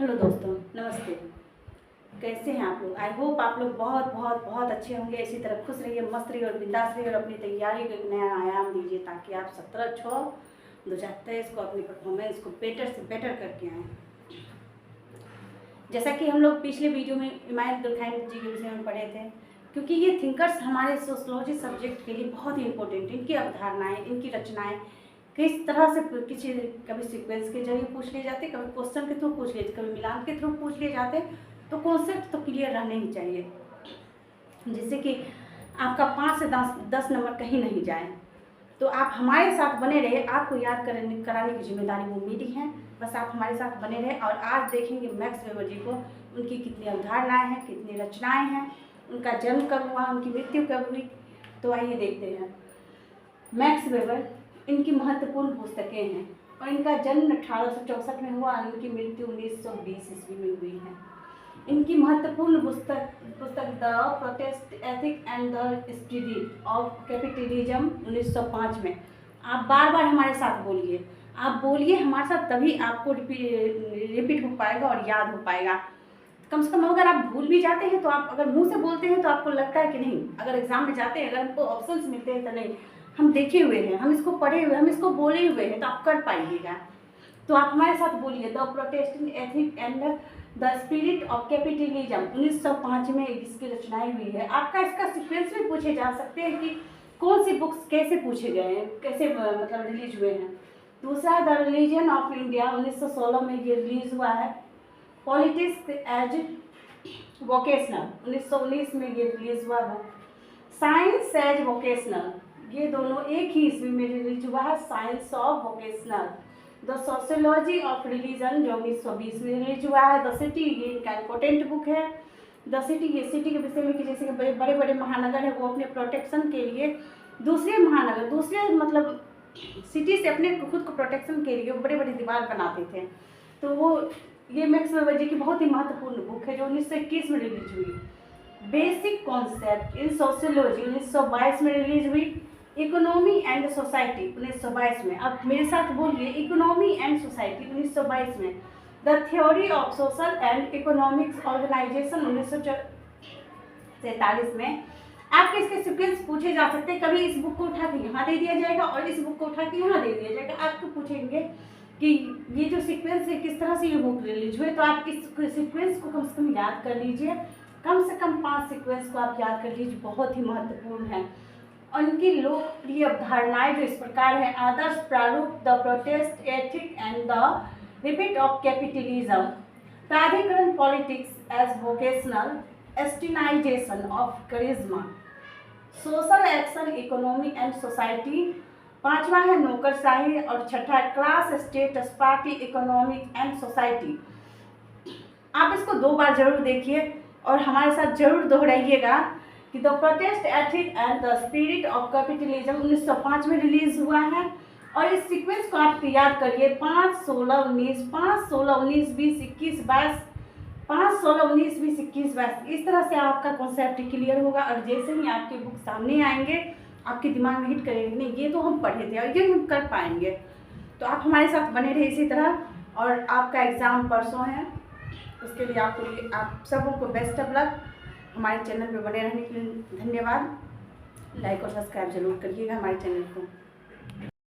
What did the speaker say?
Hello दोस्तों, नमस्ते। कैसे हैं आप लोग? आई होप आप लोग बहुत बहुत बहुत अच्छे होंगे। इसी तरह खुश रहिए, मस्त रहिए और बिंदास रहिए और अपनी तैयारी को एक नया आयाम दीजिए ताकि आप 17/6/2023 को अपनी परफॉर्मेंस को बेटर से बेटर करके आएँ। जैसा कि हम लोग पिछले वीडियो में इमाम दुर्खैम जी के विषय में पढ़े थे, क्योंकि ये थिंकर्स हमारे सोशलॉजी सब्जेक्ट के लिए बहुत ही इंपॉर्टेंट है। इनकी अवधारणाएँ, इनकी रचनाएँ किस तरह से किसी कभी सीक्वेंस के जरिए पूछ लिए जाते, कभी क्वेश्चन के थ्रू पूछ लिए, कभी मिलान के थ्रू पूछ लिए जाते, तो कॉन्सेप्ट तो क्लियर रहने ही चाहिए, जिससे कि आपका 5 से 10 नंबर कहीं नहीं जाए। तो आप हमारे साथ बने रहे, आपको याद कराने की जिम्मेदारी वो मेरी है। बस आप हमारे साथ बने रहे और आज देखेंगे मैक्स वेबर जी को, उनकी कितनी अवधारणाएँ हैं, कितनी रचनाएँ हैं, उनका जन्म कब हुआ, उनकी मृत्यु कब हुई। तो आइए देखते हैं। मैक्स वेबर, इनकी महत्वपूर्ण पुस्तकें हैं और इनका जन्म 1864 में हुआ, इनकी मृत्यु 1920 ईस्वी में हुई है। इनकी महत्वपूर्ण पुस्तक the protest ethic and the study of capitalism 1905 में। आप बार बार हमारे साथ बोलिए, आप बोलिए हमारे साथ, तभी आपको रिपीट हो पाएगा और याद हो पाएगा। कम से कम अगर आप भूल भी जाते हैं तो आप अगर मुंह से बोलते हैं तो आपको लगता है कि नहीं, अगर एग्जाम में जाते हैं, अगर हमको ऑप्शंस मिलते हैं तो नहीं, हम देखे हुए हैं, हम इसको पढ़े हुए, हम इसको बोले हुए हैं, तो आप कर पाइएगा। तो आप हमारे साथ बोलिए the Protestant ethic and the spirit of capitalism 1905 में इसकी रचनाएं हुई है। आपका इसका सीक्वेंस भी पूछे जा सकते हैं कि कौन सी बुक्स कैसे पूछे गए हैं, कैसे मतलब रिलीज हुए हैं। दूसरा द रिलीजन ऑफ इंडिया 1916 में ये रिलीज हुआ है। पॉलिटिक्स एज वोकेशनल 1919 में ये रिलीज हुआ है। साइंस एज वोकेशनल, ये दोनों एक ही ईस्वी में रिलीज हुआ है, science of vocational. The sociology of religion जो 1920 में रिलीज हुआ है। द सिटी, ये इनका इम्पोर्टेंट बुक है। द सिटी, ये सिटी के विषय में कि जैसे कि बड़े बड़े महानगर है, वो अपने प्रोटेक्शन के लिए दूसरे महानगर, दूसरे मतलब सिटी से अपने खुद को प्रोटेक्शन के लिए बड़े बड़े दीवार बनाते थे। तो वो ये मैक्स वेबर जी की बहुत ही महत्वपूर्ण बुक है जो 1921 में रिलीज हुई। बेसिक कॉन्सेप्ट इन सोशियोलॉजी 1922 में रिलीज हुई। इकोनॉमी एंड सोसाइटी 1922 में। अब मेरे साथ बोलिए, इकोनॉमी एंड सोसाइटी 1922 में। The theory of social and economics organisation 1943 में। आपके इसके सीक्वेंस पूछे जा सकते हैं, कभी इस बुक को उठा के यहाँ दे दिया जाएगा और इस बुक को उठा के यहाँ दे दिया जाएगा। आपको पूछेंगे कि ये जो सीक्वेंस है किस तरह से ये बुक रिलीज हुए, तो आप इस सीक्वेंस को कम से कम याद कर लीजिए। कम से कम 5 सीक्वेंस को आप याद कर लीजिए, बहुत ही महत्वपूर्ण है। और उनकी लोकप्रिय अवधारणाएं जो इस प्रकार है। आदर्श प्रारूप, the protest ethic and the repeat of capitalism. प्राधिकरण, politics as vocational, routinization of charisma. Social action, economy and society. 5वां है नौकरशाही और 6ठा class status, party, economic and society. आप इसको 2 बार जरूर देखिए और हमारे साथ जरूर दोहराइएगा कि the protest ethic and the spirit of capitalism 1905 में रिलीज हुआ है। और इस सीक्वेंस को आप याद करिए, 5, 16, 19, 5, 16, 19, 20, 21, 22, 5, 16, 19, 20, 21, 22। इस तरह से आपका कॉन्सेप्ट क्लियर होगा और जैसे ही आपके बुक सामने आएंगे आपके दिमाग में हिट करेंगे, नहीं ये तो हम पढ़े थे और ये हम कर पाएंगे। तो आप हमारे साथ बने रहे इसी तरह। और आपका एग्ज़ाम परसों है, उसके लिए आप सबों को बेस्ट ऑफ लक। हमारे चैनल पे बने रहने के लिए धन्यवाद। लाइक और सब्सक्राइब जरूर करिएगा हमारे चैनल को।